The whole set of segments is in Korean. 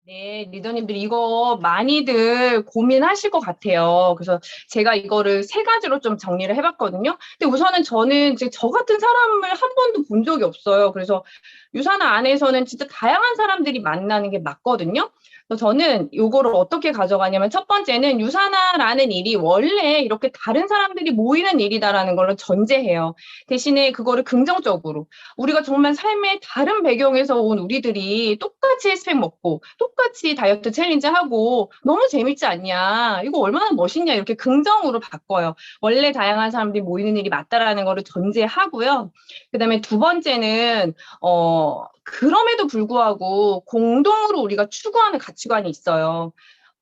네, 리더님들 이거 많이들 고민하실 것 같아요. 그래서 제가 이거를 세 가지로 좀 정리를 해봤거든요. 근데 우선은 저는 이제 저 같은 사람을 한 번도 본 적이 없어요. 그래서 유산화 안에서는 진짜 다양한 사람들이 만나는 게 맞거든요. 그래서 저는 요거를 어떻게 가져가냐면 첫 번째는 유산화라는 일이 원래 이렇게 다른 사람들이 모이는 일이다라는 걸 전제해요. 대신에 그거를 긍정적으로 우리가 정말 삶의 다른 배경에서 온 우리들이 똑같이 스펙 먹고 똑같이 다이어트 챌린지 하고 너무 재밌지 않냐, 이거 얼마나 멋있냐, 이렇게 긍정으로 바꿔요. 원래 다양한 사람들이 모이는 일이 맞다라는 거를 전제하고요. 그다음에 두 번째는 그럼에도 불구하고 공동으로 우리가 추구하는 가치관이 있어요.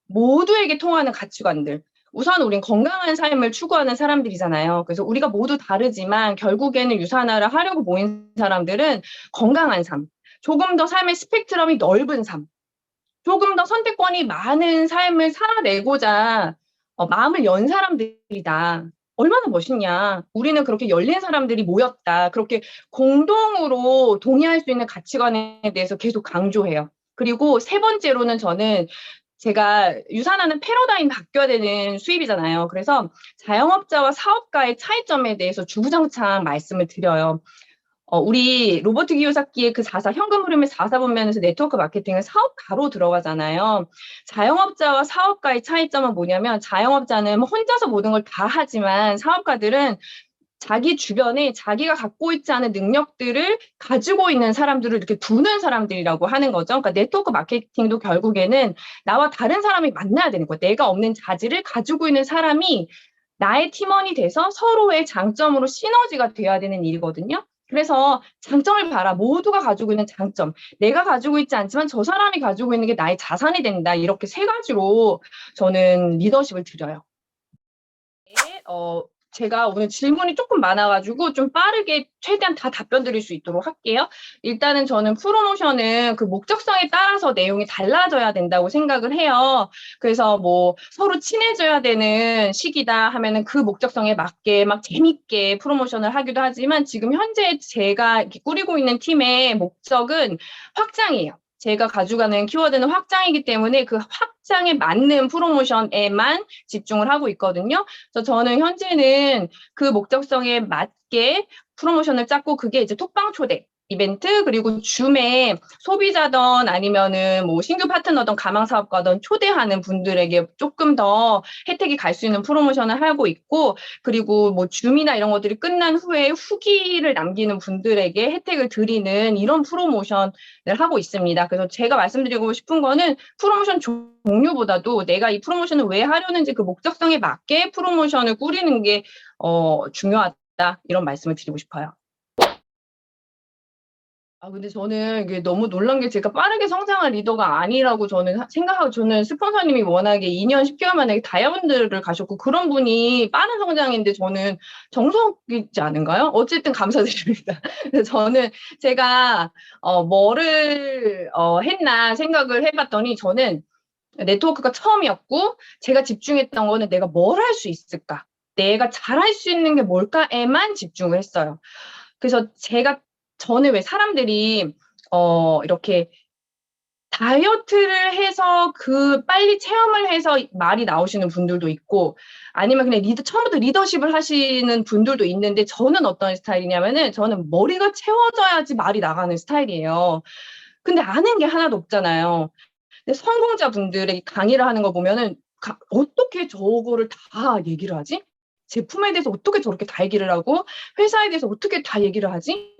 모두에게 통하는 가치관들. 우선 우린 건강한 삶을 추구하는 사람들이잖아요. 그래서 우리가 모두 다르지만 결국에는 유산화를 하려고 모인 사람들은 건강한 삶, 조금 더 삶의 스펙트럼이 넓은 삶, 조금 더 선택권이 많은 삶을 살아내고자 마음을 연 사람들이다. 얼마나 멋있냐. 우리는 그렇게 열린 사람들이 모였다. 그렇게 공동으로 동의할 수 있는 가치관에 대해서 계속 강조해요. 그리고 세 번째로는 저는 제가 유산하는 패러다임 바뀌어야 되는 수입이잖아요. 그래서 자영업자와 사업가의 차이점에 대해서 주구장창 말씀을 드려요. 우리 로버트 기요사키의 그 4사, 현금 흐름의 4사 본면에서 네트워크 마케팅은 사업가로 들어가잖아요. 자영업자와 사업가의 차이점은 뭐냐면, 자영업자는 뭐 혼자서 모든 걸 다 하지만 사업가들은 자기 주변에 자기가 갖고 있지 않은 능력들을 가지고 있는 사람들을 이렇게 두는 사람들이라고 하는 거죠. 그러니까 네트워크 마케팅도 결국에는 나와 다른 사람이 만나야 되는 거예요. 내가 없는 자질을 가지고 있는 사람이 나의 팀원이 돼서 서로의 장점으로 시너지가 돼야 되는 일이거든요. 그래서 장점을 봐라. 모두가 가지고 있는 장점. 내가 가지고 있지 않지만 저 사람이 가지고 있는 게 나의 자산이 된다. 이렇게 세 가지로 저는 리더십을 드려요. 제가 오늘 질문이 조금 많아가지고 좀 빠르게 최대한 다 답변 드릴 수 있도록 할게요. 일단은 저는 프로모션은 그 목적성에 따라서 내용이 달라져야 된다고 생각을 해요. 그래서 뭐 서로 친해져야 되는 시기다 하면은 그 목적성에 맞게 막 재밌게 프로모션을 하기도 하지만, 지금 현재 제가 이렇게 꾸리고 있는 팀의 목적은 확장이에요. 제가 가져가는 키워드는 확장이기 때문에 그 확장에 맞는 프로모션에만 집중을 하고 있거든요. 그래서 저는 현재는 그 목적성에 맞게 프로모션을 짰고, 그게 이제 톡방 초대 이벤트, 그리고 줌에 소비자든 아니면은 뭐 신규 파트너든 가망 사업가든 초대하는 분들에게 조금 더 혜택이 갈 수 있는 프로모션을 하고 있고, 그리고 뭐 줌이나 이런 것들이 끝난 후에 후기를 남기는 분들에게 혜택을 드리는 이런 프로모션을 하고 있습니다. 그래서 제가 말씀드리고 싶은 거는 프로모션 종류보다도 내가 이 프로모션을 왜 하려는지 그 목적성에 맞게 프로모션을 꾸리는 게 중요하다, 이런 말씀을 드리고 싶어요. 근데 저는 이게 너무 놀란 게, 제가 빠르게 성장한 리더가 아니라고 저는 생각하고, 저는 스폰서님이 워낙에 2년 10개월 만에 다이아몬드를 가셨고 그런 분이 빠른 성장인데 저는 정석이지 않은가요? 어쨌든 감사드립니다. 그래서 저는 제가 뭐를 했나 생각을 해봤더니, 저는 네트워크가 처음이었고 제가 집중했던 거는 내가 뭘 할 수 있을까? 내가 잘할 수 있는 게 뭘까에만 집중을 했어요. 그래서 저는 왜 사람들이 이렇게 다이어트를 해서 그 빨리 체험을 해서 말이 나오시는 분들도 있고, 아니면 그냥 처음부터 리더십을 하시는 분들도 있는데, 저는 어떤 스타일이냐면은 저는 머리가 채워져야지 말이 나가는 스타일이에요. 근데 아는 게 하나도 없잖아요. 근데 성공자분들의 강의를 하는 거 보면은 어떻게 저거를 다 얘기를 하지? 제품에 대해서 어떻게 저렇게 다 얘기를 하고, 회사에 대해서 어떻게 다 얘기를 하지?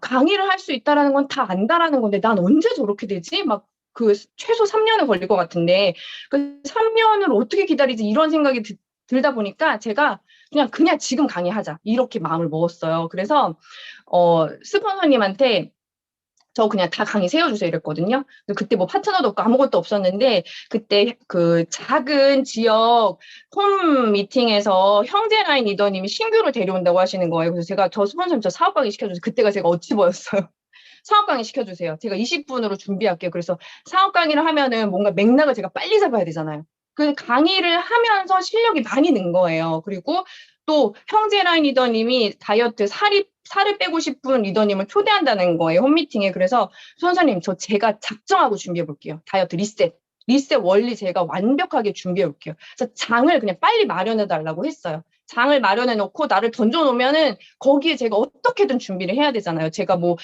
강의를 할 수 있다라는 건 다 안다라는 건데 난 언제 저렇게 되지? 막 그 최소 3년은 걸릴 것 같은데 그 3년을 어떻게 기다리지? 이런 생각이 들다 보니까 제가 그냥 지금 강의하자, 이렇게 마음을 먹었어요. 그래서 스폰서님한테 저 그냥 다 강의 세워주세요 이랬거든요. 그때 뭐 파트너도 없고 아무것도 없었는데, 그때 그 작은 지역 홈 미팅에서 형제라인 리더님이 신규를 데려온다고 하시는 거예요. 그래서 제가 저 스폰서님 저 사업 강의 시켜주세요. 그때가 제가 어찌 보였어요. 사업 강의 시켜주세요. 제가 20분으로 준비할게요. 그래서 사업 강의를 하면은 뭔가 맥락을 제가 빨리 잡아야 되잖아요. 그 강의를 하면서 실력이 많이 는 거예요. 그리고 또 형제라인 리더님이 다이어트 살을 빼고 싶은 리더님을 초대한다는 거예요. 홈미팅에. 그래서 선생님, 제가 작정하고 준비해 볼게요. 다이어트 리셋. 리셋 원리 제가 완벽하게 준비해 볼게요. 그래서 장을 그냥 빨리 마련해 달라고 했어요. 장을 마련해 놓고 나를 던져 놓으면은 거기에 제가 어떻게든 준비를 해야 되잖아요. 제가 뭐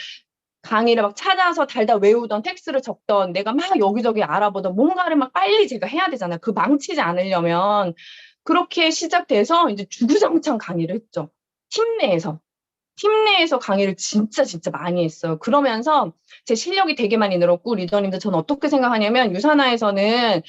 강의를 막 찾아서 달달 외우던 텍스트를 적던 내가 막 여기저기 알아보던 뭔가를 막 빨리 제가 해야 되잖아요. 그 망치지 않으려면. 그렇게 시작돼서 이제 주구장창 강의를 했죠. 팀 내에서. 팀 내에서 강의를 진짜 진짜 많이 했어요. 그러면서 제 실력이 되게 많이 늘었고 리더님들 저는 어떻게 생각하냐면 유산화에서는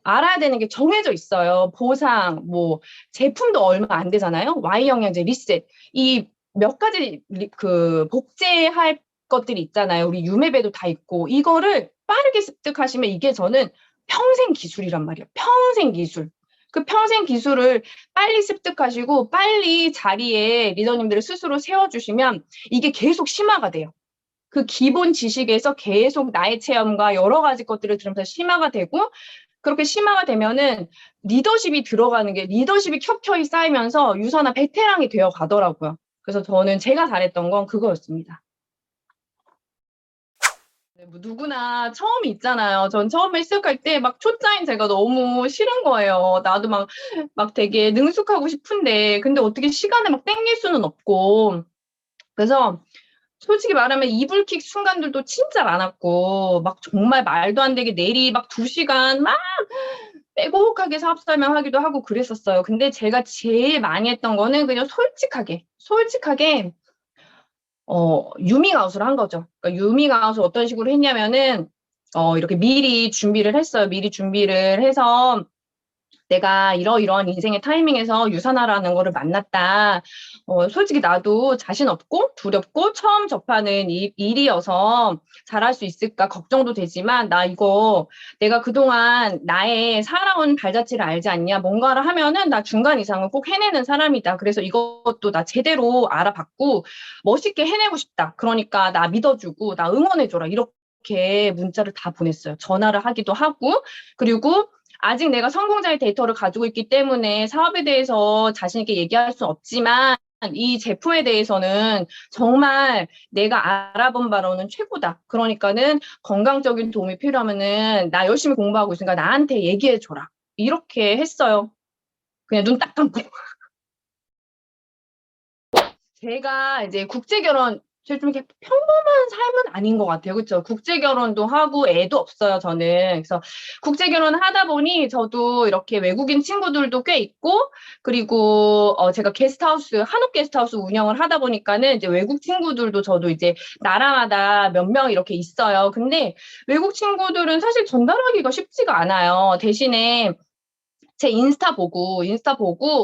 알아야 되는 게 정해져 있어요. 보상, 뭐 제품도 얼마 안 되잖아요. Y 영양제, 리셋 이 몇 가지 그 복제할 것들이 있잖아요. 우리 유메베도 다 있고 이거를 빠르게 습득하시면 이게 저는 평생 기술이란 말이에요. 평생 기술. 그 평생 기술을 빨리 습득하시고 빨리 자리에 리더님들을 스스로 세워주시면 이게 계속 심화가 돼요. 그 기본 지식에서 계속 나의 체험과 여러 가지 것들을 들으면서 심화가 되고 그렇게 심화가 되면은 리더십이 들어가는 게 리더십이 켜켜이 쌓이면서 유산화 베테랑이 되어 가더라고요. 그래서 저는 제가 잘했던 건 그거였습니다. 네, 뭐 누구나 처음이 있잖아요. 전 처음에 시작할 때 막 초짜인 제가 너무 싫은 거예요. 나도 막 되게 능숙하고 싶은데, 근데 어떻게 시간을 막 땡길 수는 없고. 그래서 솔직히 말하면 이불킥 순간들도 진짜 많았고, 막 정말 말도 안 되게 내리 막 2시간 막 빼곡하게 사업 설명하기도 하고 그랬었어요. 근데 제가 제일 많이 했던 거는 그냥 솔직하게 유밍아웃을 한 거죠. 그러니까 유밍아웃을 어떤 식으로 했냐면은 이렇게 미리 준비를 했어요. 미리 준비를 해서 내가 이러이러한 인생의 타이밍에서 유산화라는 거를 만났다. 솔직히 나도 자신 없고 두렵고 처음 접하는 일이어서 잘할 수 있을까 걱정도 되지만 나 이거 내가 그동안 나의 살아온 발자취를 알지 않냐. 뭔가를 하면은 나 중간 이상은 꼭 해내는 사람이다. 그래서 이것도 나 제대로 알아봤고 멋있게 해내고 싶다. 그러니까 나 믿어주고 나 응원해줘라. 이렇게 문자를 다 보냈어요. 전화를 하기도 하고 그리고 아직 내가 성공자의 데이터를 가지고 있기 때문에 사업에 대해서 자신 있게 얘기할 수는 없지만 이 제품에 대해서는 정말 내가 알아본 바로는 최고다. 그러니까는 건강적인 도움이 필요하면은 나 열심히 공부하고 있으니까 나한테 얘기해 줘라. 이렇게 했어요. 그냥 눈 딱 감고. 제가 이제 국제 결혼 제가 좀 이렇게 평범한 삶은 아닌 것 같아요. 그쵸? 국제 결혼도 하고 애도 없어요, 저는. 그래서 국제 결혼을 하다 보니 저도 이렇게 외국인 친구들도 꽤 있고, 그리고 제가 한옥 게스트하우스 운영을 하다 보니까는 이제 외국 친구들도 저도 이제 나라마다 몇 명 이렇게 있어요. 근데 외국 친구들은 사실 전달하기가 쉽지가 않아요. 대신에 제 인스타 보고,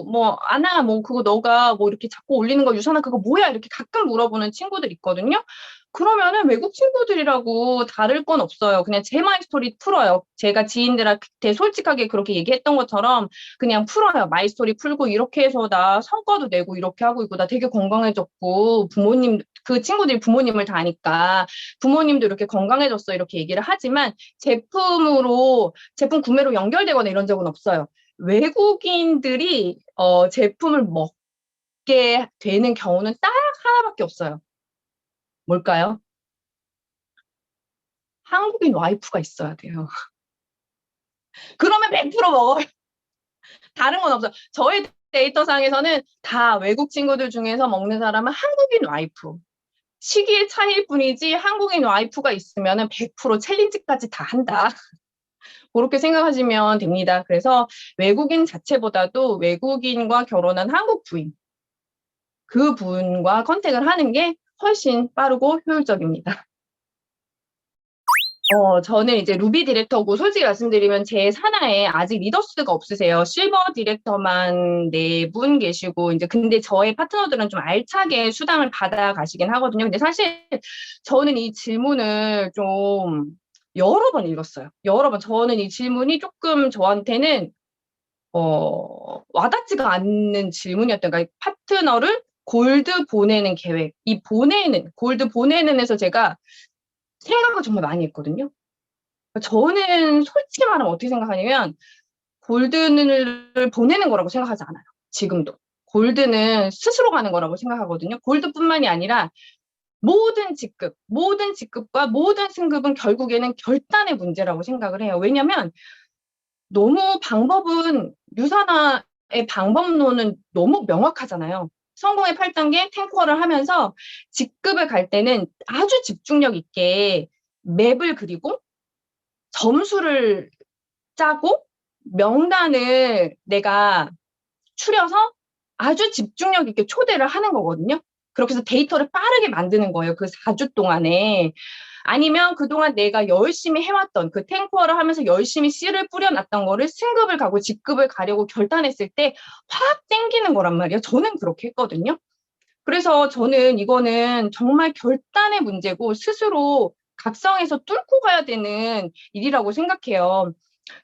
뭐, 아나, 뭐, 그거 너가 뭐 이렇게 자꾸 올리는 거 유산아, 그거 뭐야? 이렇게 가끔 물어보는 친구들 있거든요. 그러면은 외국 친구들이라고 다를 건 없어요. 그냥 제 마이 스토리 풀어요. 제가 지인들한테 솔직하게 그렇게 얘기했던 것처럼 그냥 풀어요. 마이 스토리 풀고 이렇게 해서 나 성과도 내고 이렇게 하고 있고 나 되게 건강해졌고 그 친구들이 부모님을 다 아니까 부모님도 이렇게 건강해졌어 이렇게 얘기를 하지만 제품 구매로 연결되거나 이런 적은 없어요. 외국인들이 제품을 먹게 되는 경우는 딱 하나밖에 없어요. 뭘까요? 한국인 와이프가 있어야 돼요. 그러면 100% 먹어요. 다른 건 없어요. 저의 데이터상에서는 다 외국 친구들 중에서 먹는 사람은 한국인 와이프. 시기의 차이일 뿐이지 한국인 와이프가 있으면 100% 챌린지까지 다 한다. 그렇게 생각하시면 됩니다. 그래서 외국인 자체보다도 외국인과 결혼한 한국 부인, 그 분과 컨택을 하는 게 훨씬 빠르고 효율적입니다. 저는 이제 루비 디렉터고 솔직히 말씀드리면 제 산하에 아직 리더스가 없으세요. 실버 디렉터만 4분 계시고 이제 근데 저의 파트너들은 좀 알차게 수당을 받아 가시긴 하거든요. 근데 사실 저는 이 질문을 좀 여러 번 읽었어요. 여러 번. 저는 이 질문이 조금 저한테는 와닿지가 않는 질문이었던 그러니까 파트너를 골드 보내는 계획. 골드 보내는에서 제가 생각을 정말 많이 했거든요. 저는 솔직히 말하면 어떻게 생각하냐면 골든을 보내는 거라고 생각하지 않아요. 지금도. 골드는 스스로 가는 거라고 생각하거든요. 골드뿐만이 아니라 모든 직급과 모든 승급은 결국에는 결단의 문제라고 생각을 해요. 왜냐면 너무 유산화의 방법론은 너무 명확하잖아요. 성공의 8단계 탱커를 하면서 직급을 갈 때는 아주 집중력 있게 맵을 그리고 점수를 짜고 명단을 내가 추려서 아주 집중력 있게 초대를 하는 거거든요. 그렇게 해서 데이터를 빠르게 만드는 거예요. 그 4주 동안에. 아니면 그동안 내가 열심히 해왔던 그 탱커를 하면서 열심히 씨를 뿌려놨던 거를 승급을 가고 직급을 가려고 결단했을 때 확 땡기는 거란 말이에요. 저는 그렇게 했거든요. 그래서 저는 이거는 정말 결단의 문제고 스스로 각성해서 뚫고 가야 되는 일이라고 생각해요.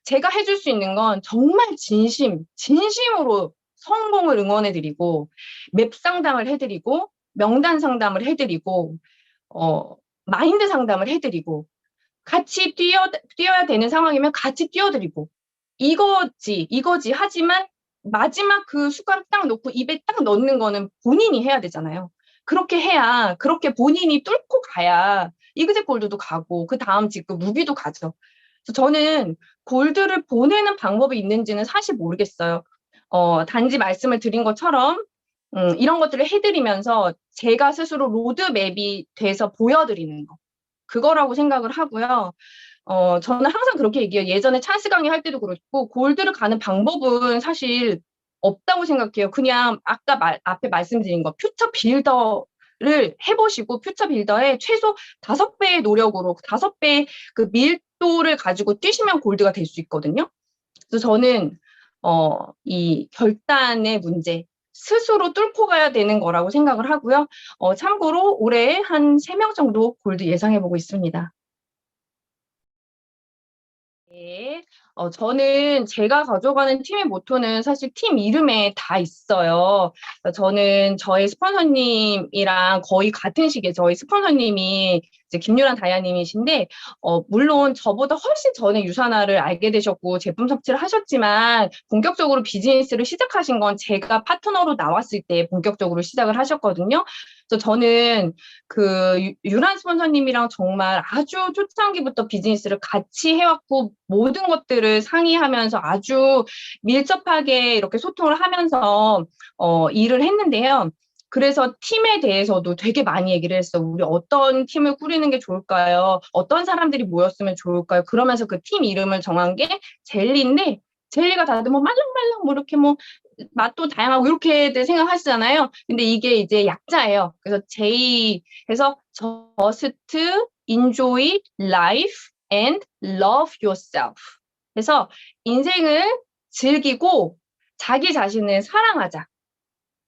제가 해줄 수 있는 건 정말 진심으로 성공을 응원해드리고, 맵 상담을 해드리고, 명단 상담을 해드리고, 마인드 상담을 해드리고, 같이 뛰어야 되는 상황이면 같이 뛰어드리고, 이거지. 하지만 마지막 그 숟가락 딱 놓고 입에 딱 넣는 거는 본인이 해야 되잖아요. 그렇게 해야, 그렇게 본인이 뚫고 가야 이그제 골드도 가고, 그 다음 직급 루비도 가죠. 그래서 저는 골드를 보내는 방법이 있는지는 사실 모르겠어요. 단지 말씀을 드린 것처럼, 이런 것들을 해드리면서 제가 스스로 로드맵이 돼서 보여드리는 거. 그거라고 생각을 하고요. 저는 항상 그렇게 얘기해요. 예전에 찬스 강의 할 때도 그렇고, 골드를 가는 방법은 사실 없다고 생각해요. 그냥 앞에 말씀드린 거, 퓨처 빌더를 해보시고, 퓨처 빌더의 최소 5배의 노력으로, 5배의 그 밀도를 가지고 뛰시면 골드가 될 수 있거든요. 그래서 저는, 이 결단의 문제, 스스로 뚫고 가야 되는 거라고 생각을 하고요. 참고로 올해 한 3명 정도 골드 예상해보고 있습니다. 네. 저는 제가 가져가는 팀의 모토는 사실 팀 이름에 다 있어요. 저는 저희 스폰서님이랑 거의 같은 시기에 저희 스폰서님이 이제 김유란 다야님이신데, 물론 저보다 훨씬 전에 유산화를 알게 되셨고 제품 섭취를 하셨지만 본격적으로 비즈니스를 시작하신 건 제가 파트너로 나왔을 때 본격적으로 시작을 하셨거든요. 그래서 저는 그 유란 스폰서님이랑 정말 아주 초창기부터 비즈니스를 같이 해왔고 모든 것들을 상의하면서 아주 밀접하게 이렇게 소통을 하면서 일을 했는데요. 그래서 팀에 대해서도 되게 많이 얘기를 했어요. 우리 어떤 팀을 꾸리는 게 좋을까요? 어떤 사람들이 모였으면 좋을까요? 그러면서 그 팀 이름을 정한 게 젤리인데, 젤리가 다들 뭐 말랑말랑 뭐 이렇게 뭐 맛도 다양하고 이렇게들 생각하시잖아요. 근데 이게 이제 약자예요. 그래서 J 해서 Just enjoy life and love yourself. 그래서 인생을 즐기고 자기 자신을 사랑하자.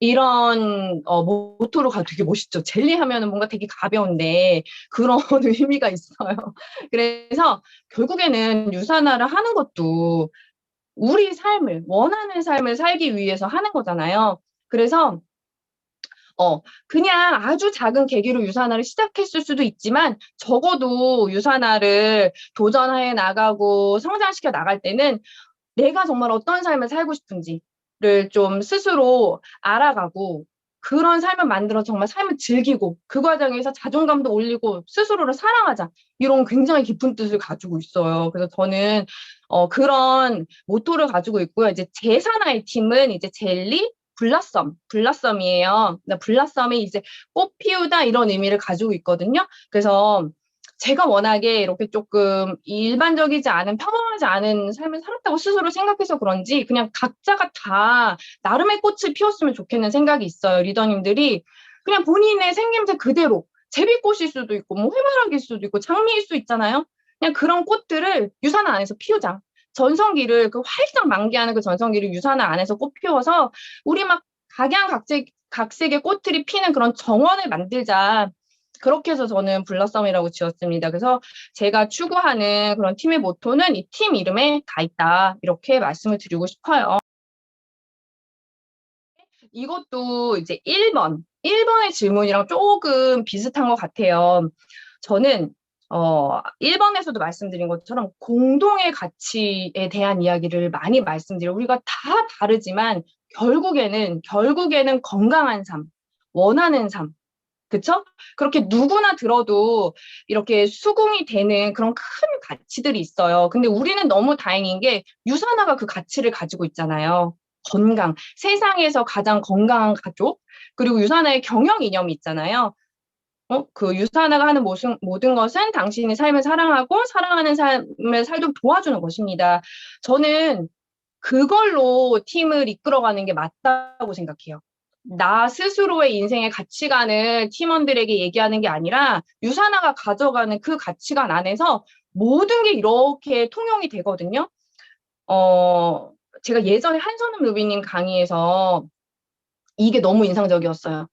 이런 모토로 가도 되게 멋있죠. 젤리 하면은 뭔가 되게 가벼운데 그런 의미가 있어요. 그래서 결국에는 유산화를 하는 것도 우리 원하는 삶을 살기 위해서 하는 거잖아요. 그래서, 그냥 아주 작은 계기로 유산화를 시작했을 수도 있지만, 적어도 유산화를 도전해 나가고 성장시켜 나갈 때는 내가 정말 어떤 삶을 살고 싶은지를 좀 스스로 알아가고, 그런 삶을 만들어 정말 삶을 즐기고, 그 과정에서 자존감도 올리고, 스스로를 사랑하자. 이런 굉장히 깊은 뜻을 가지고 있어요. 그래서 저는, 그런 모토를 가지고 있고요. 이제 제3화의 팀은 이제 젤리, 블라썸이에요. 블라썸이 이제 꽃 피우다 이런 의미를 가지고 있거든요. 그래서 제가 워낙에 이렇게 조금 일반적이지 않은 평범하지 않은 삶을 살았다고 스스로 생각해서 그런지 그냥 각자가 다 나름의 꽃을 피웠으면 좋겠는 생각이 있어요. 리더님들이 그냥 본인의 생김새 그대로 제비꽃일 수도 있고 뭐 해바라기일 수도 있고 장미일 수 있잖아요. 그냥 그런 꽃들을 유산화 안에서 피우자. 전성기를 그 활짝 만개하는 그 전성기를 유산화 안에서 꽃 피워서 우리 막 각색의 꽃들이 피는 그런 정원을 만들자. 그렇게 해서 저는 블러썸이라고 지었습니다. 그래서 제가 추구하는 그런 팀의 모토는 이 팀 이름에 다 있다. 이렇게 말씀을 드리고 싶어요. 이것도 이제 1번의 질문이랑 조금 비슷한 것 같아요. 저는 1번에서도 말씀드린 것처럼 공동의 가치에 대한 이야기를 많이 말씀드려요. 우리가 다 다르지만 결국에는 건강한 삶, 원하는 삶, 그쵸? 그렇게 누구나 들어도 이렇게 수긍이 되는 그런 큰 가치들이 있어요. 근데 우리는 너무 다행인 게 유산화가 그 가치를 가지고 있잖아요. 건강, 세상에서 가장 건강한 가족, 그리고 유산화의 경영 이념이 있잖아요. 그 유산화가 하는 모든 것은 당신의 삶을 사랑하고 사랑하는 삶을 살도록 도와주는 것입니다. 저는 그걸로 팀을 이끌어가는 게 맞다고 생각해요. 나 스스로의 인생의 가치관을 팀원들에게 얘기하는 게 아니라 유산화가 가져가는 그 가치관 안에서 모든 게 이렇게 통용이 되거든요. 어, 제가 예전에 한선음 루비님 강의에서 이게 너무 인상적이었어요.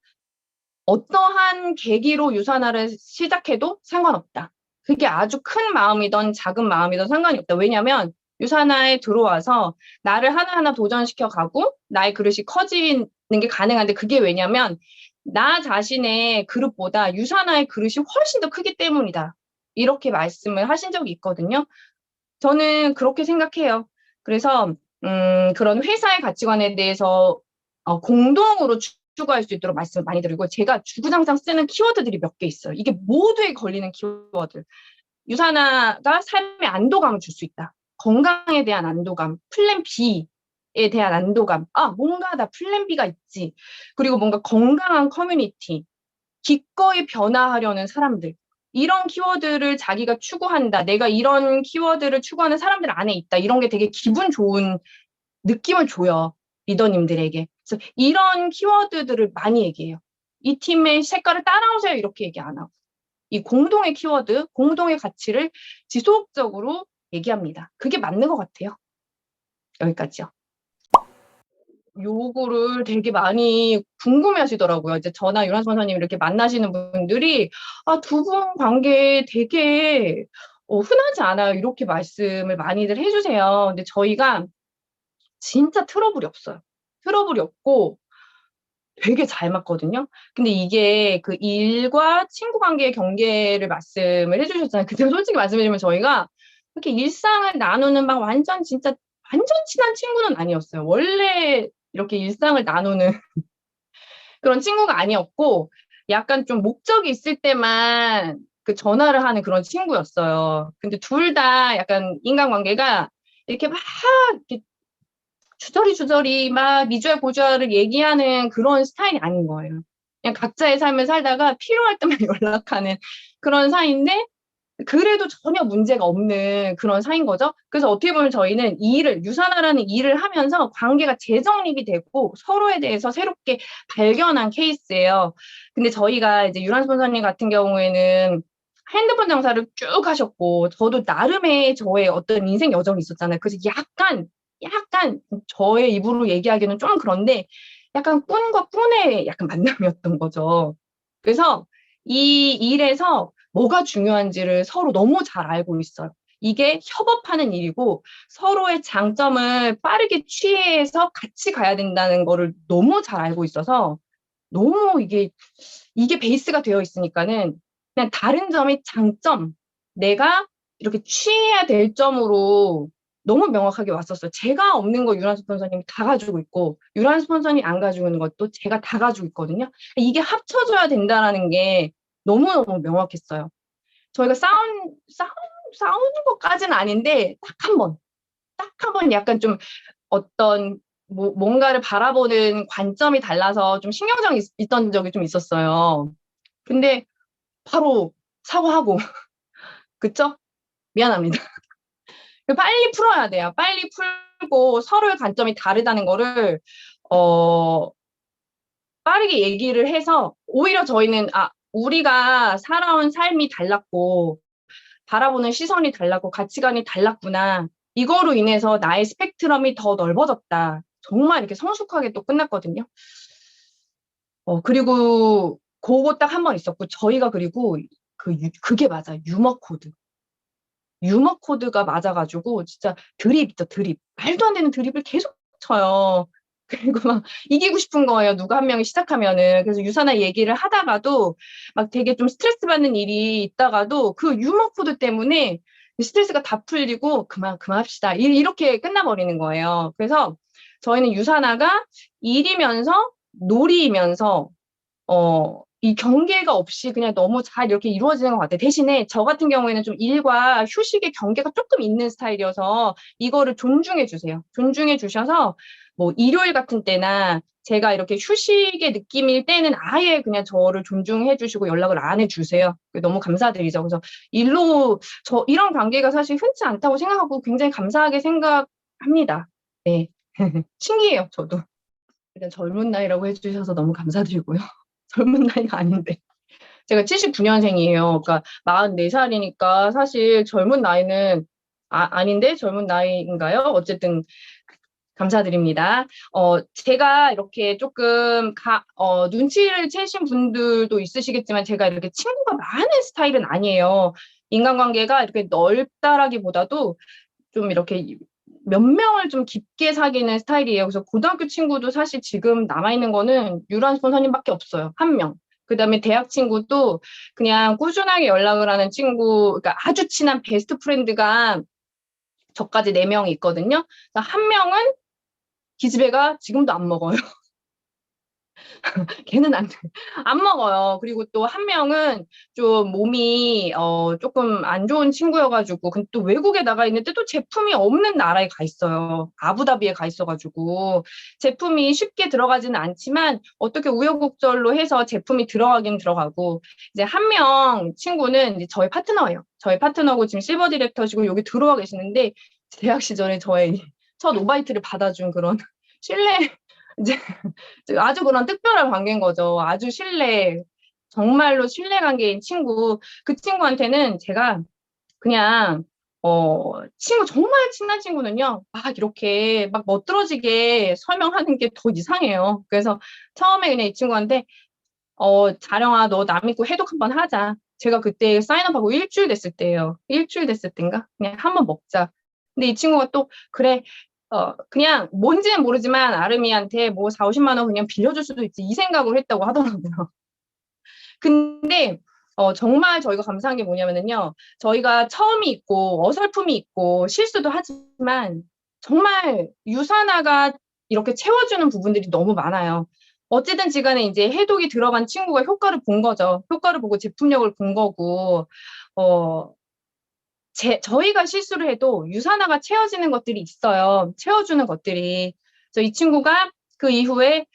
어떠한 계기로 유산화를 시작해도 상관없다. 그게 아주 큰 마음이든 작은 마음이든 상관이 없다. 왜냐하면 유산화에 들어와서 나를 하나하나 도전시켜 가고 나의 그릇이 커지는 게 가능한데 그게 왜냐면 나 자신의 그릇보다 유산화의 그릇이 훨씬 더 크기 때문이다. 이렇게 말씀을 하신 적이 있거든요. 저는 그렇게 생각해요. 그래서 그런 회사의 가치관에 대해서 공동으로 추구할 수 있도록 말씀을 많이 드리고 제가 주구장창 쓰는 키워드들이 몇 개 있어요. 이게 모두에 걸리는 키워드. 유산화가 삶의 안도감을 줄 수 있다. 건강에 대한 안도감, 플랜 B에 대한 안도감. 뭔가 나 플랜 B가 있지. 그리고 뭔가 건강한 커뮤니티, 기꺼이 변화하려는 사람들. 이런 키워드를 자기가 추구한다. 내가 이런 키워드를 추구하는 사람들 안에 있다. 이런 게 되게 기분 좋은 느낌을 줘요. 리더님들에게. 그래서 이런 키워드들을 많이 얘기해요. 이 팀의 색깔을 따라오세요. 이렇게 얘기 안 하고. 이 공동의 키워드, 공동의 가치를 지속적으로 얘기합니다. 그게 맞는 것 같아요. 여기까지요. 요거를 되게 많이 궁금해 하시더라고요. 이제 저나 유란 선생님 이렇게 만나시는 분들이, 두 분 관계 되게, 흔하지 않아요. 이렇게 말씀을 많이들 해주세요. 근데 저희가 진짜 트러블이 없어요. 트러블이 없고 되게 잘 맞거든요. 근데 이게 그 일과 친구 관계의 경계를 말씀을 해주셨잖아요. 그때 솔직히 말씀해주면 저희가 이렇게 일상을 나누는 막 완전 진짜 완전 친한 친구는 아니었어요. 원래 이렇게 일상을 나누는 그런 친구가 아니었고 약간 좀 목적이 있을 때만 그 전화를 하는 그런 친구였어요. 근데 둘 다 약간 인간관계가 이렇게 막 이렇게 주저리 막 미주알 고주알을 얘기하는 그런 스타일이 아닌 거예요. 그냥 각자의 삶을 살다가 필요할 때만 연락하는 그런 사이인데 그래도 전혀 문제가 없는 그런 사이인 거죠. 그래서 어떻게 보면 저희는 이 일을, 유산화라는 일을 하면서 관계가 재정립이 되고 서로에 대해서 새롭게 발견한 케이스예요. 근데 저희가 이제 유란 선생님 같은 경우에는 핸드폰 장사를 쭉 하셨고, 저도 나름의 저의 어떤 인생 여정이 있었잖아요. 그래서 약간 저의 입으로 얘기하기는 좀 그런데 약간 꾼과 꾼의 약간 만남이었던 거죠. 그래서 이 일에서 뭐가 중요한지를 서로 너무 잘 알고 있어요. 이게 협업하는 일이고 서로의 장점을 빠르게 취해서 같이 가야 된다는 거를 너무 잘 알고 있어서 너무 이게 베이스가 되어 있으니까는 그냥 다른 점이 장점, 내가 이렇게 취해야 될 점으로 너무 명확하게 왔었어요. 제가 없는 거 유란 스폰서님이 다 가지고 있고 유란 스폰서님이 안 가지고 있는 것도 제가 다 가지고 있거든요. 이게 합쳐져야 된다라는 게 너무너무 명확했어요. 저희가 싸우는 것까지는 아닌데 딱 한 번 약간 좀 어떤 뭔가를 바라보는 관점이 달라서 좀 신경전이 있던 적이 좀 있었어요. 근데 바로 사과하고, 그쵸? 미안합니다. 빨리 풀어야 돼요. 빨리 풀고 서로의 관점이 다르다는 거를, 어, 빠르게 얘기를 해서 오히려 저희는, 우리가 살아온 삶이 달랐고, 바라보는 시선이 달랐고, 가치관이 달랐구나. 이거로 인해서 나의 스펙트럼이 더 넓어졌다. 정말 이렇게 성숙하게 또 끝났거든요. 그리고 그거 딱 한 번 있었고, 저희가 그리고 그게 맞아요. 유머 코드. 유머 코드가 맞아가지고, 진짜 드립 있죠, 드립. 말도 안 되는 드립을 계속 쳐요. 그리고 막 이기고 싶은 거예요. 누가 한 명이 시작하면은. 그래서 유산화 얘기를 하다가도 막 되게 좀 스트레스 받는 일이 있다가도 그 유머 코드 때문에 스트레스가 다 풀리고 그만합시다. 이렇게 끝나버리는 거예요. 그래서 저희는 유산화가 일이면서 놀이이면서 이 경계가 없이 그냥 너무 잘 이렇게 이루어지는 것 같아요. 대신에 저 같은 경우에는 좀 일과 휴식의 경계가 조금 있는 스타일이어서 이거를 존중해 주세요. 존중해 주셔서 뭐 일요일 같은 때나 제가 이렇게 휴식의 느낌일 때는 아예 그냥 저를 존중해 주시고 연락을 안 해 주세요. 너무 감사드리죠. 그래서 일로 이런 관계가 사실 흔치 않다고 생각하고 굉장히 감사하게 생각합니다. 네. 신기해요, 저도. 일단 젊은 나이라고 해주셔서 너무 감사드리고요. 젊은 나이가 아닌데. 제가 79년생이에요. 그러니까 44살이니까 사실 젊은 나이는 아닌데 젊은 나이인가요? 어쨌든 감사드립니다. 제가 이렇게 조금 눈치를 채신 분들도 있으시겠지만 제가 이렇게 친구가 많은 스타일은 아니에요. 인간관계가 이렇게 넓다라기보다도 좀 이렇게 몇 명을 좀 깊게 사귀는 스타일이에요. 그래서 고등학교 친구도 사실 지금 남아있는 거는 유란손 선임밖에 없어요. 한 명. 그다음에 대학 친구도 그냥 꾸준하게 연락을 하는 친구, 그러니까 아주 친한 베스트 프렌드가 저까지 4명이 있거든요. 한 명은 기집애가 지금도 안 먹어요. 걔는 안 먹어요. 그리고 또 한 명은 좀 몸이 조금 안 좋은 친구여가지고 근데 또 외국에 나가 있는데 또 제품이 없는 나라에 가 있어요. 아부다비에 가 있어가지고 제품이 쉽게 들어가지는 않지만 어떻게 우여곡절로 해서 제품이 들어가긴 들어가고 이제 한 명 친구는 이제 저희 파트너예요. 저희 파트너고 지금 실버 디렉터시고 여기 들어와 계시는데 대학 시절에 저의 첫 오바이트를 받아준 그런 신뢰 이제 아주 그런 특별한 관계인 거죠. 아주 정말로 신뢰 관계인 친구. 그 친구한테는 제가 그냥, 정말 친한 친구는요, 막 이렇게 막 멋들어지게 설명하는 게 더 이상해요. 그래서 처음에 그냥 이 친구한테, 자령아, 너 나 믿고 해독 한번 하자. 제가 그때 사인업하고 일주일 됐을 때예요. 일주일 됐을 때인가? 그냥 한번 먹자. 근데 이 친구가 또, 그래, 그냥 뭔지는 모르지만 아름이한테 뭐 4, 50만 원 그냥 빌려줄 수도 있지. 이 생각을 했다고 하더라고요. 근데 정말 저희가 감사한 게 뭐냐면은요. 저희가 처음이 있고 어설픔이 있고 실수도 하지만 정말 유산화가 이렇게 채워주는 부분들이 너무 많아요. 어찌든지 간에 이제 해독이 들어간 친구가 효과를 본 거죠. 효과를 보고 제품력을 본 거고, 어, 저희가 실수를 해도 유산화가 채워지는 것들이 있어요. 채워주는 것들이. 그래서 이 친구가 그 이후에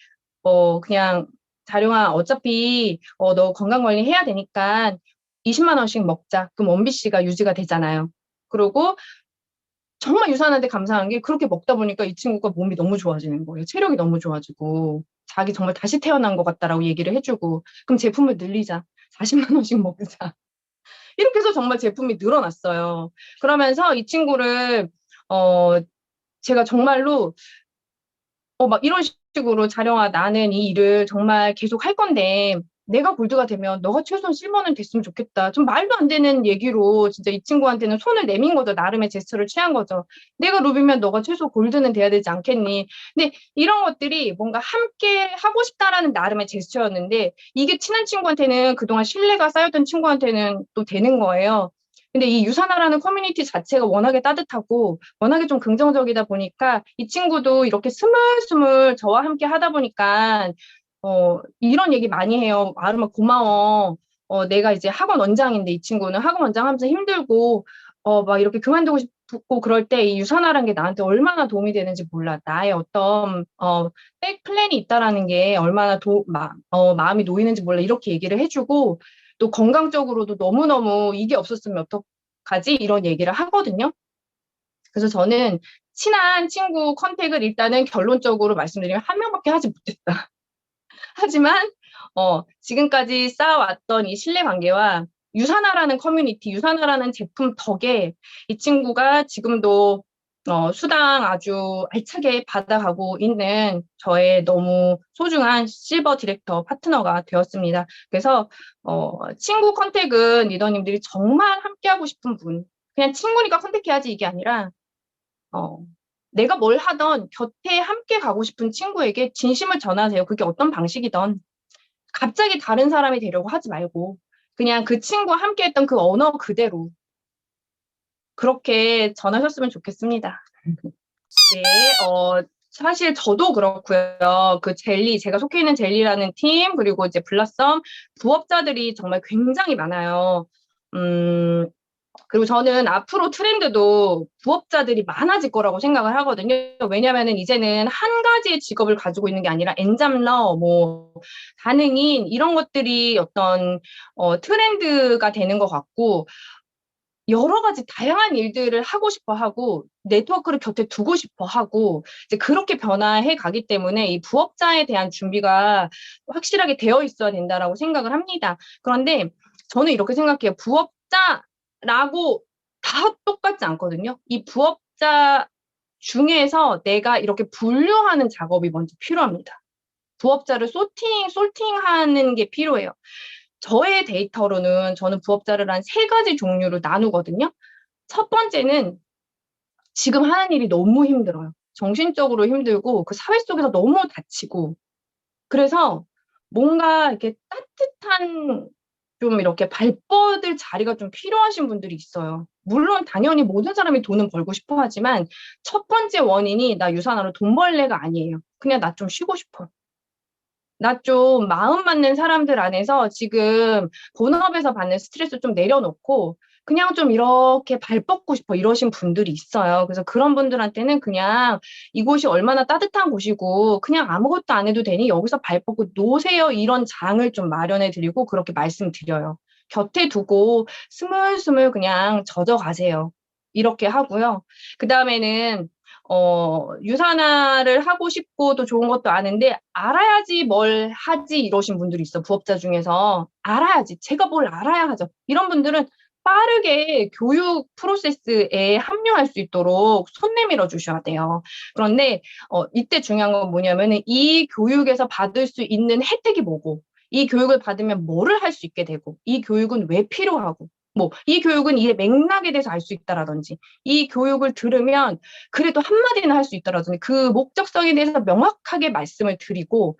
그냥 자룡아 어차피 너 건강관리 해야 되니까 20만 원씩 먹자. 그럼 원비 씨가 유지가 되잖아요. 그리고 정말 유산한테 감사한 게 그렇게 먹다 보니까 이 친구가 몸이 너무 좋아지는 거예요. 체력이 너무 좋아지고 자기 정말 다시 태어난 것 같다라고 얘기를 해주고 그럼 제품을 늘리자. 40만 원씩 먹자. 이렇게 해서 정말 제품이 늘어났어요. 그러면서 이 친구를 어 제가 정말로 막 이런 식으로 자령아 나는 이 일을 정말 계속 할 건데 내가 골드가 되면 너가 최소한 실버는 됐으면 좋겠다. 좀 말도 안 되는 얘기로 진짜 이 친구한테는 손을 내민 거죠. 나름의 제스처를 취한 거죠. 내가 루비면 너가 최소 골드는 돼야 되지 않겠니? 근데 이런 것들이 뭔가 함께 하고 싶다라는 나름의 제스처였는데 이게 친한 친구한테는 그동안 신뢰가 쌓였던 친구한테는 또 되는 거예요. 근데 이 유산화라는 커뮤니티 자체가 워낙에 따뜻하고 워낙에 좀 긍정적이다 보니까 이 친구도 이렇게 스물스물 저와 함께 하다 보니까 이런 얘기 많이 해요. 아름아 고마워. 내가 이제 학원 원장인데 이 친구는 학원 원장 하면서 힘들고 막 이렇게 그만두고 싶고 그럴 때 이 유산화라는 게 나한테 얼마나 도움이 되는지 몰라. 나의 어떤 백 플랜이 있다라는 게 얼마나 마음이 놓이는지 몰라. 이렇게 얘기를 해주고 또 건강적으로도 너무너무 이게 없었으면 어떡하지? 이런 얘기를 하거든요. 그래서 저는 친한 친구 컨택을 일단은 결론적으로 말씀드리면 한 명밖에 하지 못했다. 하지만 지금까지 쌓아왔던 이 신뢰관계와 유산화라는 커뮤니티, 유산화라는 제품 덕에 이 친구가 지금도 수당 아주 알차게 받아가고 있는 저의 너무 소중한 실버 디렉터 파트너가 되었습니다. 그래서 친구 컨택은 리더님들이 정말 함께하고 싶은 분, 그냥 친구니까 컨택해야지 이게 아니라 어, 내가 뭘 하던 곁에 함께 가고 싶은 친구에게 진심을 전하세요. 그게 어떤 방식이든. 갑자기 다른 사람이 되려고 하지 말고 그냥 그 친구와 함께 했던 그 언어 그대로 그렇게 전하셨으면 좋겠습니다. 네, 사실 저도 그렇고요. 그 젤리, 제가 속해 있는 젤리라는 팀, 그리고 이제 블라썸, 부업자들이 정말 굉장히 많아요. 음, 그리고 저는 앞으로 트렌드도 부업자들이 많아질 거라고 생각을 하거든요. 왜냐면은 이제는 한 가지의 직업을 가지고 있는 게 아니라 엔잡러, 뭐, 가능인, 이런 것들이 어떤, 트렌드가 되는 것 같고, 여러 가지 다양한 일들을 하고 싶어 하고 네트워크를 곁에 두고 싶어 하고 이제 그렇게 변화해 가기 때문에 이 부업자에 대한 준비가 확실하게 되어 있어야 된다라고 생각을 합니다. 그런데 저는 이렇게 생각해요. 부업자라고 다 똑같지 않거든요. 이 부업자 중에서 내가 이렇게 분류하는 작업이 먼저 필요합니다. 부업자를 솔팅하는 게 필요해요. 저의 데이터로는 저는 부업자를 한 세 가지 종류로 나누거든요. 첫 번째는 지금 하는 일이 너무 힘들어요. 정신적으로 힘들고 그 사회 속에서 너무 다치고 그래서 뭔가 이렇게 따뜻한 좀 이렇게 발 뻗을 자리가 좀 필요하신 분들이 있어요. 물론 당연히 모든 사람이 돈은 벌고 싶어 하지만 첫 번째 원인이 나 유산하러 돈 벌래가 아니에요. 그냥 나 좀 쉬고 싶어. 나 좀 마음 맞는 사람들 안에서 지금 본업에서 받는 스트레스 좀 내려놓고 그냥 좀 이렇게 발 뻗고 싶어 이러신 분들이 있어요. 그래서 그런 분들한테는 그냥 이곳이 얼마나 따뜻한 곳이고 그냥 아무것도 안 해도 되니 여기서 발 뻗고 노세요. 이런 장을 좀 마련해 드리고 그렇게 말씀드려요. 곁에 두고 스물스물 그냥 젖어 가세요. 이렇게 하고요. 그다음에는 유산화를 하고 싶고 또 좋은 것도 아는데 알아야지 뭘 하지 이러신 분들이 있어. 부업자 중에서. 알아야지. 제가 뭘 알아야 하죠. 이런 분들은 빠르게 교육 프로세스에 합류할 수 있도록 손 내밀어 주셔야 돼요. 그런데 이때 중요한 건 뭐냐면은 이 교육에서 받을 수 있는 혜택이 뭐고 이 교육을 받으면 뭐를 할 수 있게 되고 이 교육은 왜 필요하고 뭐 이 교육은 이 맥락에 대해서 알 수 있다라든지 이 교육을 들으면 그래도 한마디는 할 수 있다라든지 그 목적성에 대해서 명확하게 말씀을 드리고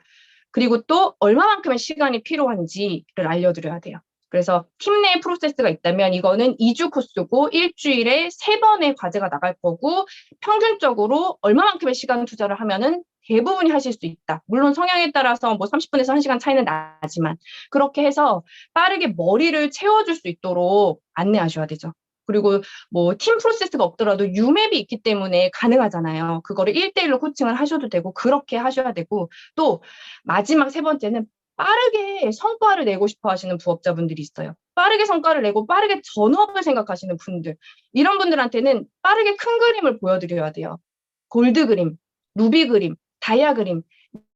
그리고 또 얼마만큼의 시간이 필요한지를 알려드려야 돼요. 그래서 팀 내 프로세스가 있다면 이거는 2주 코스고 일주일에 3번의 과제가 나갈 거고 평균적으로 얼마만큼의 시간 투자를 하면은 대부분이 하실 수 있다. 물론 성향에 따라서 뭐 30분에서 1시간 차이는 나지만 그렇게 해서 빠르게 머리를 채워줄 수 있도록 안내하셔야 되죠. 그리고 뭐 팀 프로세스가 없더라도 유맵이 있기 때문에 가능하잖아요. 그거를 1대1로 코칭을 하셔도 되고 그렇게 하셔야 되고 또 마지막 세 번째는 빠르게 성과를 내고 싶어 하시는 부업자분들이 있어요. 빠르게 성과를 내고 빠르게 전업을 생각하시는 분들. 이런 분들한테는 빠르게 큰 그림을 보여드려야 돼요. 골드 그림, 루비 그림, 다이아 그림,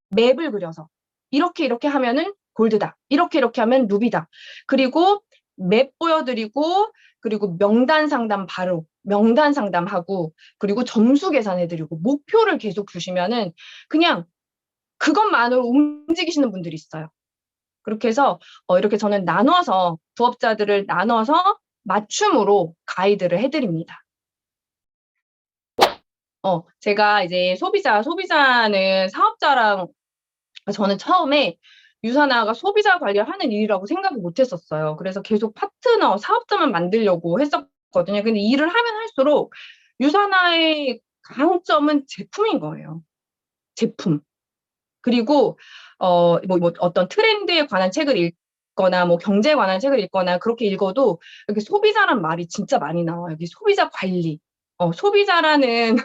맵을 그려서. 이렇게 하면은 골드다. 이렇게 하면 루비다. 그리고 맵 보여드리고, 그리고 명단 상담 바로, 명단 상담하고, 그리고 점수 계산해드리고, 목표를 계속 주시면은 그냥 그것만으로 움직이시는 분들이 있어요. 그렇게 해서 이렇게 저는 나눠서 부업자들을 나눠서 맞춤으로 가이드를 해드립니다. 제가 이제 소비자는 사업자랑 저는 처음에 유산화가 소비자 관리를 하는 일이라고 생각을 못 했었어요. 그래서 계속 파트너, 사업자만 만들려고 했었거든요. 근데 일을 하면 할수록 유산화의 강점은 제품인 거예요. 제품. 그리고 뭐 어떤 트렌드에 관한 책을 읽거나 뭐 경제에 관한 책을 읽거나 그렇게 읽어도 여기 소비자란 말이 진짜 많이 나와요. 여기 소비자 관리. 소비자라는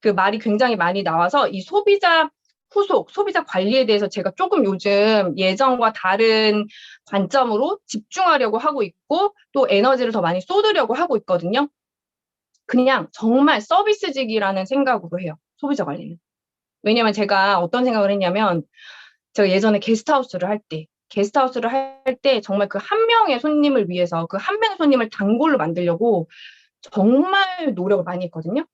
그 말이 굉장히 많이 나와서 이 소비자 후속, 소비자 관리에 대해서 제가 조금 요즘 예전과 다른 관점으로 집중하려고 하고 있고 또 에너지를 더 많이 쏟으려고 하고 있거든요. 그냥 정말 서비스직이라는 생각으로 해요. 소비자 관리는. 왜냐면 제가 어떤 생각을 했냐면 제가 예전에 게스트하우스를 할 때 정말 그 한 명의 손님을 위해서 그 한 명의 손님을 단골로 만들려고 정말 노력을 많이 했거든요.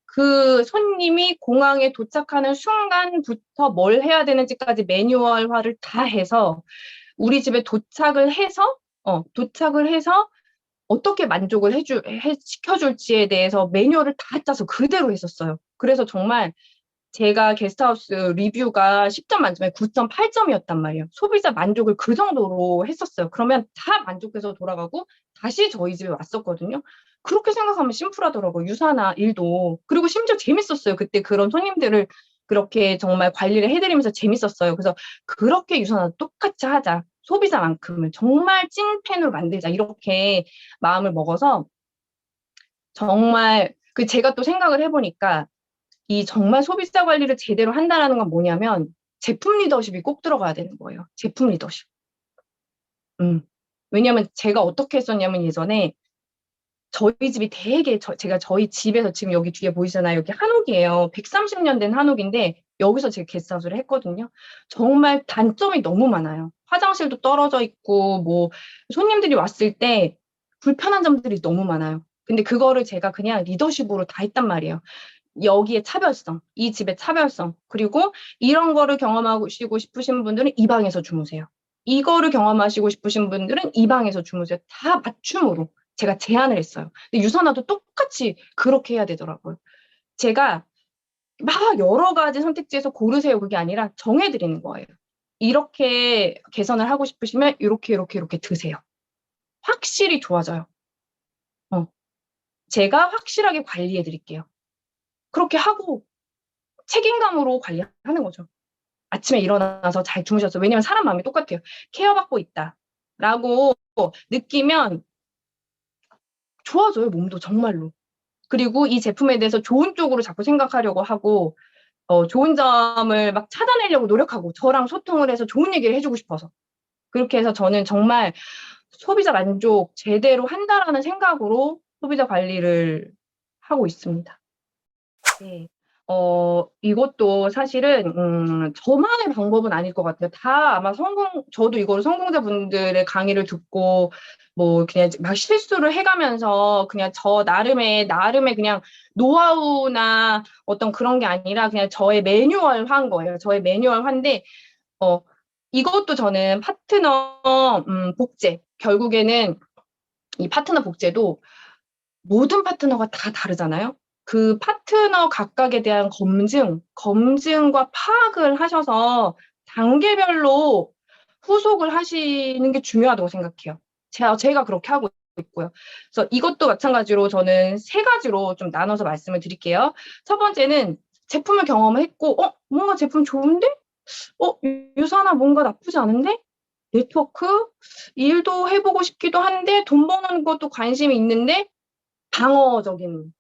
그 손님이 공항에 도착하는 순간부터 뭘 해야 되는지까지 매뉴얼화를 다 해서 우리 집에 도착을 해서 어떻게 만족을 시켜줄지에 대해서 매뉴얼을 다 짜서 그대로 했었어요. 그래서 정말 제가 게스트하우스 리뷰가 10점 만점에 9.8점이었단 말이에요. 소비자 만족을 그 정도로 했었어요. 그러면 다 만족해서 돌아가고 다시 저희 집에 왔었거든요. 그렇게 생각하면 심플하더라고요. 유사나 일도. 그리고 심지어 재밌었어요. 그때 그런 손님들을 그렇게 정말 관리를 해드리면서 재밌었어요. 그래서 그렇게 유사나 똑같이 하자. 소비자만큼은 정말 찐팬으로 만들자. 이렇게 마음을 먹어서 정말 제가 또 생각을 해보니까 이 정말 소비자 관리를 제대로 한다라는 건 뭐냐면 제품 리더십이 꼭 들어가야 되는 거예요. 제품 리더십. 왜냐면 제가 어떻게 했었냐면 예전에 저희 집이 되게 제가 저희 집에서 지금 여기 뒤에 보이잖아요. 여기 한옥이에요. 130년 된 한옥인데 여기서 제가 게스트하우스를 했거든요. 정말 단점이 너무 많아요. 화장실도 떨어져 있고 뭐 손님들이 왔을 때 불편한 점들이 너무 많아요. 근데 그거를 제가 그냥 리더십으로 다 했단 말이에요. 여기에 차별성, 이 집의 차별성, 그리고 이런 거를 경험하시고 싶으신 분들은 이 방에서 주무세요. 이거를 경험하시고 싶으신 분들은 이 방에서 주무세요. 다 맞춤으로 제가 제안을 했어요. 근데 유선화도 똑같이 그렇게 해야 되더라고요. 제가 막 여러 가지 선택지에서 고르세요. 그게 아니라 정해드리는 거예요. 이렇게 개선을 하고 싶으시면 이렇게 드세요. 확실히 좋아져요. 제가 확실하게 관리해 드릴게요. 그렇게 하고 책임감으로 관리하는 거죠. 아침에 일어나서 잘 주무셨어요. 왜냐면 사람 마음이 똑같아요. 케어받고 있다라고 느끼면 좋아져요, 몸도 정말로. 그리고 이 제품에 대해서 좋은 쪽으로 자꾸 생각하려고 하고 좋은 점을 막 찾아내려고 노력하고 저랑 소통을 해서 좋은 얘기를 해주고 싶어서. 그렇게 해서 저는 정말 소비자 만족 제대로 한다라는 생각으로 소비자 관리를 하고 있습니다. 네. 이것도 사실은, 저만의 방법은 아닐 것 같아요. 다 아마 저도 이거를 성공자분들의 강의를 듣고, 뭐, 그냥 막 실수를 해가면서, 그냥 나름의 그냥 노하우나 어떤 그런 게 아니라, 그냥 저의 매뉴얼화인 거예요. 저의 매뉴얼화인데, 어, 이것도 저는 파트너, 복제. 결국에는 이 파트너 복제도 모든 파트너가 다 다르잖아요. 그 파트너 각각에 대한 검증과 파악을 하셔서 단계별로 후속을 하시는 게 중요하다고 생각해요. 제가 그렇게 하고 있고요. 그래서 이것도 마찬가지로 저는 세 가지로 좀 나눠서 말씀을 드릴게요. 첫 번째는 제품을 경험을 했고, 뭔가 제품 좋은데? 유사나 뭔가 나쁘지 않은데? 네트워크? 일도 해보고 싶기도 한데, 돈 버는 것도 관심이 있는데, 방어적인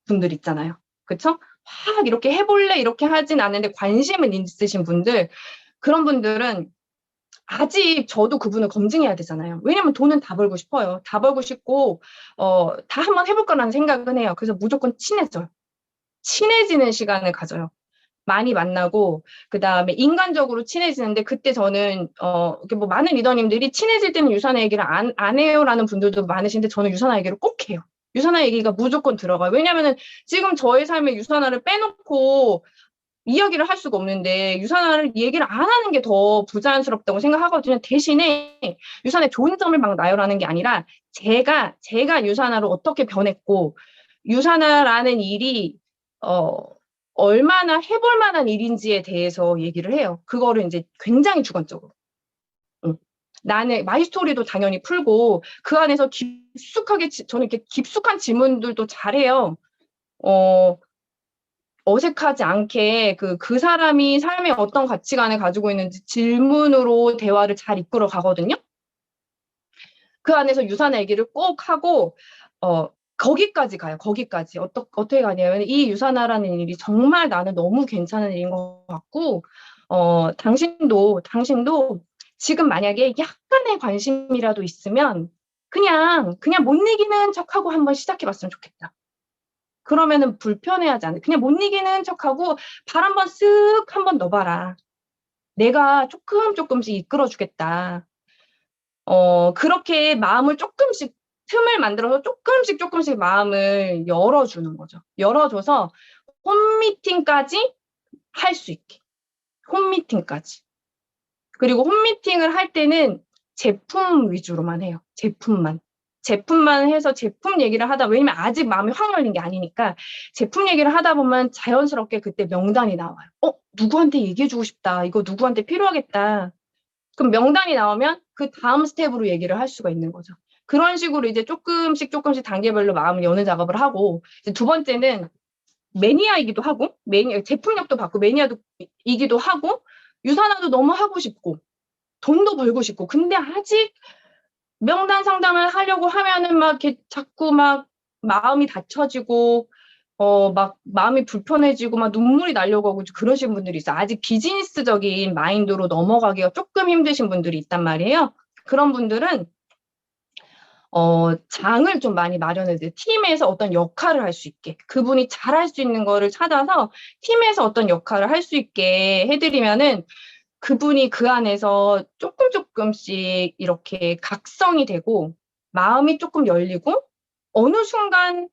분들 있잖아요. 그쵸? 확 이렇게 해볼래 이렇게 하진 않는데 관심은 있으신 분들, 그런 분들은 아직 저도 그분을 검증해야 되잖아요. 왜냐면 돈은 다 벌고 싶어요. 다 벌고 싶고 다 한번 해볼까라는 생각은 해요. 그래서 무조건 친해져요. 친해지는 시간을 가져요. 많이 만나고 그다음에 인간적으로 친해지는데, 그때 저는 이렇게 뭐 많은 리더님들이 친해질 때는 유산의 얘기를 안 해요라는 분들도 많으신데, 저는 유산의 얘기를 꼭 해요. 유산의 얘기가 무조건 들어가요. 왜냐면은 지금 저의 삶에 유산화를 빼놓고 이야기를 할 수가 없는데, 유산화를 얘기를 안 하는 게 더 부자연스럽다고 생각하거든요. 대신에 유산의 좋은 점을 막 나열하는 게 아니라 제가 유산화로 어떻게 변했고, 유산화라는 일이 어 얼마나 해볼 만한 일인지에 대해서 얘기를 해요. 그거를 이제 굉장히 주관적으로. 응. 나는 마이 스토리도 당연히 풀고 그 안에서 깊숙하게 저는 이렇게 깊숙한 질문들도 잘해요. 어, 어색하지 않게 그 사람이 삶에 어떤 가치관을 가지고 있는지 질문으로 대화를 잘 이끌어 가거든요. 그 안에서 유산의 얘기를 꼭 하고 거기까지 가요. 거기까지. 어떻게 가냐면, 이 유산화라는 일이 정말 나는 너무 괜찮은 일인 것 같고, 당신도 지금 만약에 약간의 관심이라도 있으면 그냥 못 이기는 척하고 한번 시작해봤으면 좋겠다. 그러면은 불편해하지 않아. 그냥 못 이기는 척하고 발 한번 쓱 한번 넣어봐라. 내가 조금씩 이끌어주겠다. 그렇게 마음을 조금씩 틈을 만들어서 조금씩 마음을 열어주는 거죠. 열어줘서 홈미팅까지 할 수 있게. 홈미팅까지. 그리고 홈미팅을 할 때는 제품 위주로만 해요. 제품만. 제품만 해서 제품 얘기를 하다, 왜냐면 아직 마음이 확 열린 게 아니니까 제품 얘기를 하다 보면 자연스럽게 그때 명단이 나와요. 누구한테 얘기해주고 싶다. 이거 누구한테 필요하겠다. 그럼 명단이 나오면 그 다음 스텝으로 얘기를 할 수가 있는 거죠. 그런 식으로 이제 조금씩 단계별로 마음을 여는 작업을 하고, 이제 두 번째는 매니아이기도 하고, 제품력도 받고 매니아이기도 하고, 유산화도 너무 하고 싶고, 돈도 벌고 싶고, 근데 아직 명단 상담을 하려고 하면은 막 이렇게 자꾸 막 마음이 닫혀지고, 막 마음이 불편해지고 막 눈물이 나려고 하고 그러신 분들이 있어요. 아직 비즈니스적인 마인드로 넘어가기가 조금 힘드신 분들이 있단 말이에요. 그런 분들은 장을 좀 많이 마련해야 돼요. 팀에서 어떤 역할을 할 수 있게. 그분이 잘할 수 있는 거를 찾아서 팀에서 어떤 역할을 할 수 있게 해드리면은 그분이 그 안에서 조금씩 이렇게 각성이 되고 마음이 조금 열리고 어느 순간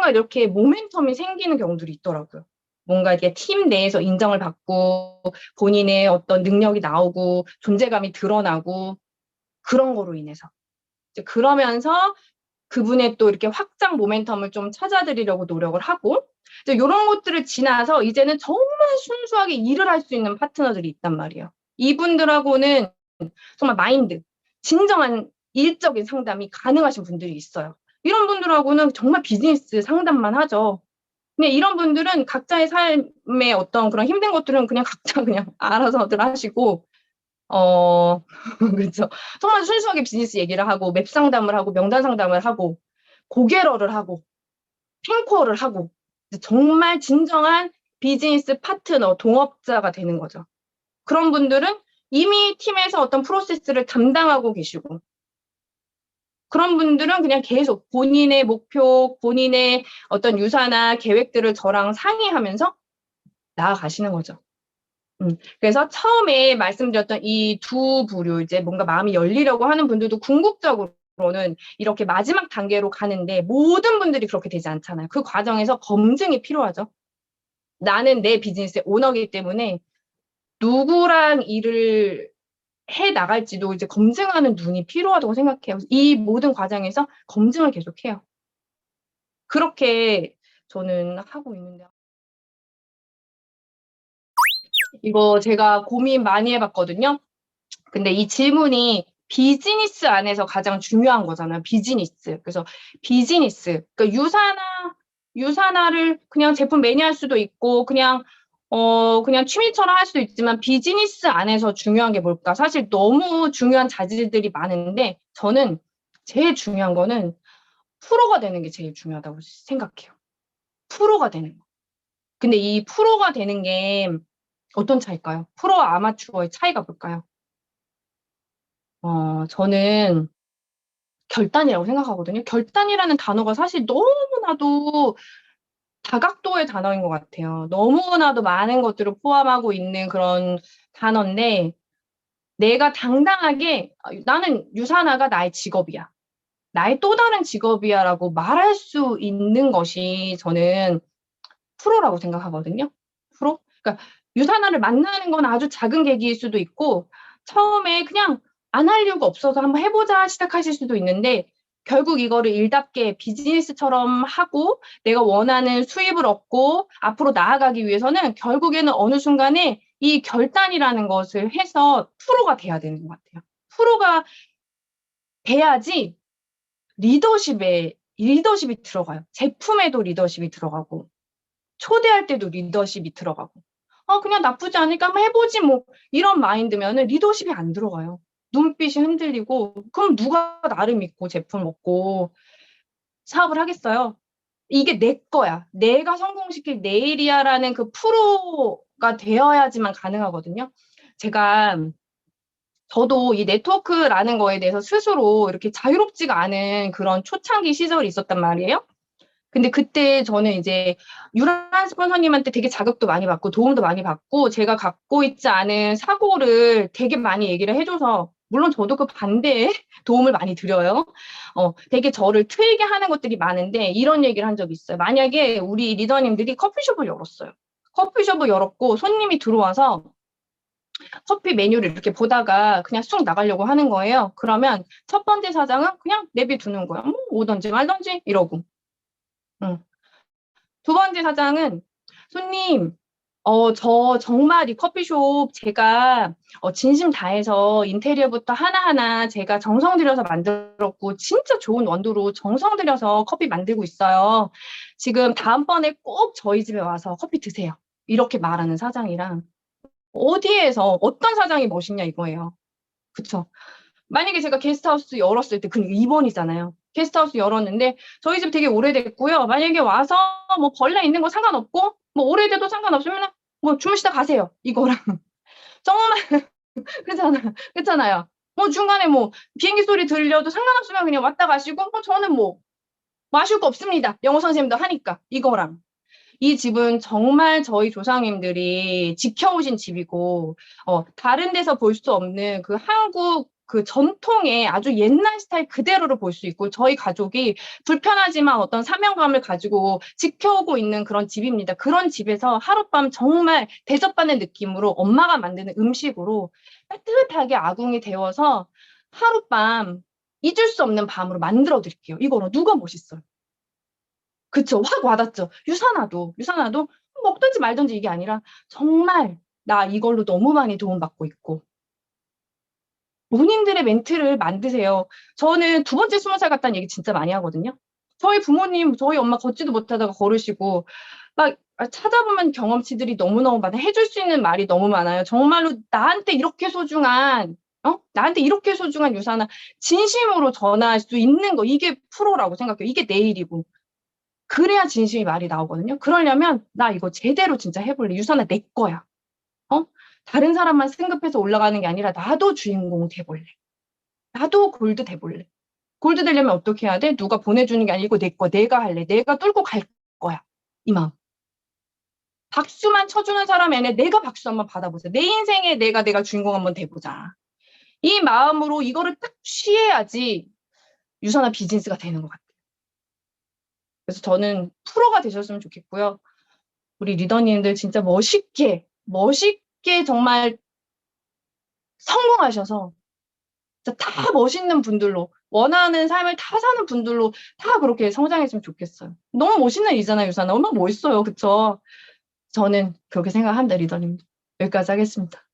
이렇게 모멘텀이 생기는 경우들이 있더라고요. 뭔가 이렇게 팀 내에서 인정을 받고 본인의 어떤 능력이 나오고 존재감이 드러나고 그런 거로 인해서. 이제 그러면서 그분의 또 이렇게 확장 모멘텀을 좀 찾아드리려고 노력을 하고, 이제 요런 것들을 지나서 이제는 정말 순수하게 일을 할 수 있는 파트너들이 있단 말이에요. 이분들하고는 정말 마인드, 진정한 일적인 상담이 가능하신 분들이 있어요. 이런 분들하고는 정말 비즈니스 상담만 하죠. 근데 이런 분들은 각자의 삶의 어떤 그런 힘든 것들은 그냥 각자 그냥 알아서들 하시고, 그렇죠. 정말 순수하게 비즈니스 얘기를 하고, 맵 상담을 하고, 명단 상담을 하고, 고개러를 하고, 탱코어를 하고, 정말 진정한 비즈니스 파트너, 동업자가 되는 거죠. 그런 분들은 이미 팀에서 어떤 프로세스를 담당하고 계시고, 그런 분들은 그냥 계속 본인의 목표, 본인의 어떤 유사나 계획들을 저랑 상의하면서 나아가시는 거죠. 그래서 처음에 말씀드렸던 이 두 부류, 이제 뭔가 마음이 열리려고 하는 분들도 궁극적으로는 이렇게 마지막 단계로 가는데 모든 분들이 그렇게 되지 않잖아요. 그 과정에서 검증이 필요하죠. 나는 내 비즈니스의 오너이기 때문에 누구랑 일을 해 나갈지도 이제 검증하는 눈이 필요하다고 생각해요. 이 모든 과정에서 검증을 계속해요. 그렇게 저는 하고 있는데, 이거 제가 고민 많이 해봤거든요. 근데 이 질문이 비즈니스 안에서 가장 중요한 거잖아요. 비즈니스. 그래서 비즈니스. 그러니까 유산화를 그냥 제품 매니아할 수도 있고, 그냥 취미처럼 할 수도 있지만, 비즈니스 안에서 중요한 게 뭘까? 사실 너무 중요한 자질들이 많은데, 저는 제일 중요한 거는 프로가 되는 게 제일 중요하다고 생각해요. 프로가 되는 거. 근데 이 프로가 되는 게 어떤 차이일까요? 프로와 아마추어의 차이가 뭘까요? 저는 결단이라고 생각하거든요. 결단이라는 단어가 사실 너무나도 다각도의 단어인 것 같아요. 너무나도 많은 것들을 포함하고 있는 그런 단어인데, 내가 당당하게 나는 유산화가 나의 직업이야. 나의 또 다른 직업이야라고 말할 수 있는 것이 저는 프로라고 생각하거든요. 프로? 그러니까 유산화를 만나는 건 아주 작은 계기일 수도 있고, 처음에 그냥 안 할 이유가 없어서 한번 해보자 시작하실 수도 있는데, 결국 이거를 일답게 비즈니스처럼 하고 내가 원하는 수입을 얻고 앞으로 나아가기 위해서는 결국에는 어느 순간에 이 결단이라는 것을 해서 프로가 돼야 되는 것 같아요. 프로가 돼야지 리더십이 들어가요. 제품에도 리더십이 들어가고, 초대할 때도 리더십이 들어가고, 그냥 나쁘지 않으니까 한번 해보지 뭐, 이런 마인드면은 리더십이 안 들어가요. 눈빛이 흔들리고, 그럼 누가 나를 믿고 제품 먹고 사업을 하겠어요? 이게 내 거야. 내가 성공시킬 내 일이야라는 그 프로가 되어야지만 가능하거든요. 저도 이 네트워크라는 거에 대해서 스스로 이렇게 자유롭지가 않은 그런 초창기 시절이 있었단 말이에요. 근데 그때 저는 이제 유란 스폰서님한테 되게 자극도 많이 받고 도움도 많이 받고, 제가 갖고 있지 않은 사고를 되게 많이 얘기를 해줘서, 물론 저도 그 반대에 도움을 많이 드려요. 되게 저를 트이게 하는 것들이 많은데, 이런 얘기를 한 적이 있어요. 만약에 우리 리더님들이 커피숍을 열었어요. 커피숍을 열었고 손님이 들어와서 커피 메뉴를 이렇게 보다가 그냥 쑥 나가려고 하는 거예요. 그러면 첫 번째 사장은 그냥 내비두는 거야. 뭐 오던지 말던지 이러고. 응. 두 번째 사장은 손님, 저 정말 이 커피숍 제가 진심 다해서 인테리어부터 하나하나 제가 정성 들여서 만들었고 진짜 좋은 원두로 정성 들여서 커피 만들고 있어요. 지금 다음번에 꼭 저희 집에 와서 커피 드세요. 이렇게 말하는 사장이랑 어디에서 어떤 사장이 멋있냐 이거예요. 그쵸? 만약에 제가 게스트하우스 열었을 때, 그 2번이잖아요. 게스트하우스 열었는데, 저희 집 되게 오래됐고요. 만약에 와서 뭐 벌레 있는 거 상관없고, 뭐 오래돼도 상관없으면, 뭐 주무시다 가세요. 이거랑. 정말, 그렇잖아요. 뭐 중간에 뭐 비행기 소리 들려도 상관없으면 그냥 왔다 가시고, 뭐 저는 뭐 마실 거 없습니다. 영어 선생님도 하니까. 이거랑. 이 집은 정말 저희 조상님들이 지켜오신 집이고, 다른 데서 볼 수 없는 그 한국 그 전통의 아주 옛날 스타일 그대로를 볼 수 있고, 저희 가족이 불편하지만 어떤 사명감을 가지고 지켜오고 있는 그런 집입니다. 그런 집에서 하룻밤 정말 대접받는 느낌으로 엄마가 만드는 음식으로 따뜻하게 아궁이 데워서 하룻밤 잊을 수 없는 밤으로 만들어 드릴게요. 이거로 누가 멋있어요? 그쵸. 확 와닿죠. 유산화도 먹든지 말든지 이게 아니라 정말 나 이걸로 너무 많이 도움받고 있고 본인들의 멘트를 만드세요. 저는 두 번째 20살 같다는 얘기 진짜 많이 하거든요. 저희 부모님, 저희 엄마 걷지도 못하다가 걸으시고 막 찾아보면 경험치들이 너무너무 많아. 해줄 수 있는 말이 너무 많아요. 정말로 나한테 이렇게 소중한 유산을 진심으로 전할 수 있는 거 이게 프로라고 생각해요. 이게 내 일이고. 그래야 진심이 말이 나오거든요. 그러려면 나 이거 제대로 진짜 해볼래. 유산은 내 거야. 어? 다른 사람만 승급해서 올라가는 게 아니라 나도 주인공 돼볼래. 나도 골드 돼볼래. 골드 되려면 어떻게 해야 돼? 누가 보내주는 게 아니고 내 거, 내가 할래. 내가 뚫고 갈 거야. 이 마음. 박수만 쳐주는 사람 애네 내가 박수 한번 받아보자. 내 인생에 내가 주인공 한번 돼보자. 이 마음으로 이거를 딱 취해야지 유산화 비즈니스가 되는 것 같아요. 그래서 저는 프로가 되셨으면 좋겠고요. 우리 리더님들 진짜 멋있게 정말 성공하셔서 진짜 다 멋있는 분들로 원하는 삶을 다 사는 분들로 다 그렇게 성장했으면 좋겠어요. 너무 멋있는 일이잖아요, 유산아. 얼마나 멋있어요. 그쵸? 저는 그렇게 생각합니다, 리더님. 여기까지 하겠습니다.